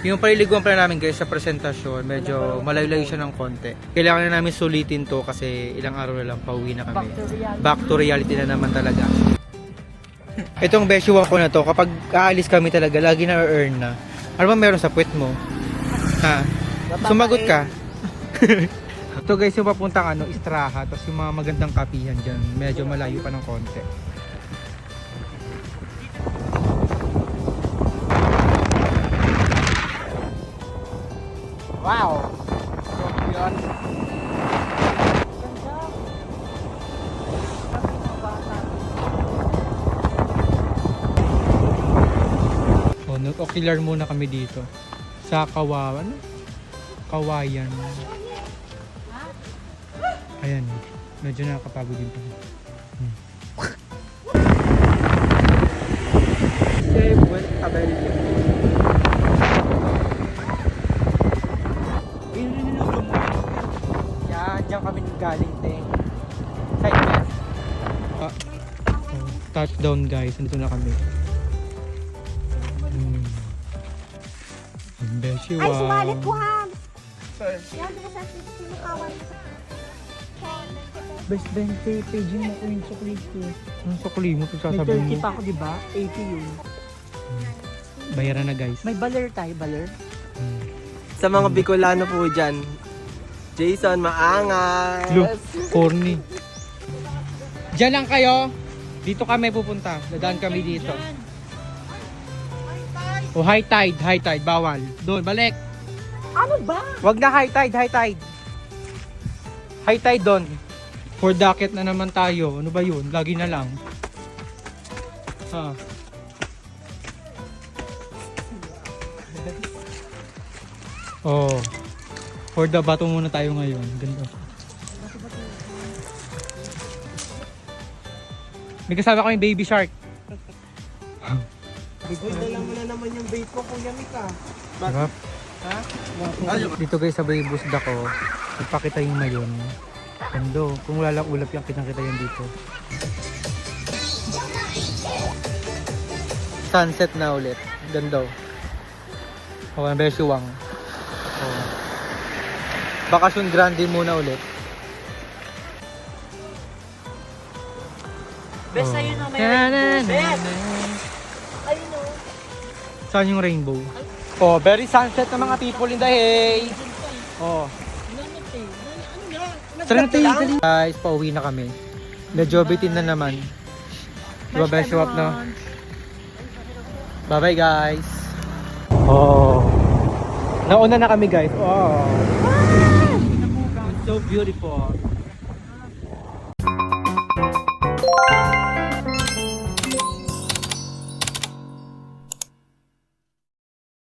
Yung paliliguan pala namin guys sa presentasyon, medyo malayo-layo siya ng konti. Kailangan na namin sulitin to kasi ilang araw na lang pauwi na kami. Back to reality na naman talaga. Itong besyo ko na to, kapag aalis kami talaga, lagi na earn na. Ano ba meron sa puwet mo? Ha? Sumagot ka. Ito guys yung papuntang Istraha, tapos yung mga magandang kapihan dyan, medyo malayo pa ng konti. Wow! So, yun. Oh, nag-ocular muna kami dito. Sa Kawayan. Ayan. Medyo nakakapagod din pa. Buen Cabello. Diyan kami galing din. Side mess. Touchdown guys. Nandito na kami. Beshi, wow. Ay, sumalit ko ha! Yan, di ba sa sinukawan ko sa... Best 20 paging mo ko yung chocolate ko. Anong sukli mo? May Sasabihin 30 mo. pa ako, di ba? 80 yun. Bayaran na guys. May baler tayo, baler. Sa mga Bicolano po dyan, Jason, maangas! Look, corny. Diyan lang kayo. Dito kami pupunta. Dadaan kami dito. O high tide, bawal. Doon, balik. Ano ba? Wag na high tide. High tide doon. For docket na naman tayo. Ano ba yun? Lagi na lang. Ha. Oh. For the bato muna tayo ngayon. Ganda. May kasama kami baby shark. Dala mo na naman yung bait ko, Kuya Mika. Sarap. Ha? Dito guys sa Baybus Dako, ipakita yung mayon. Gando, kung wala lang ulap yung kitang-kita yan dito. Sunset na ulit. Gando. O, ang Beshuwang. O. Bakasyon grande muna ulit. Best sa'yo na may Ayun o. Saan yung rainbow? Oh, very sunset ng mga people in the hay. Oh. Trinity. Guys, pauwi na kami. Medyo bitin na naman. Diba, best show up na? Bye-bye, guys. Oh. Nauna na kami, guys. Oh. It's so beautiful.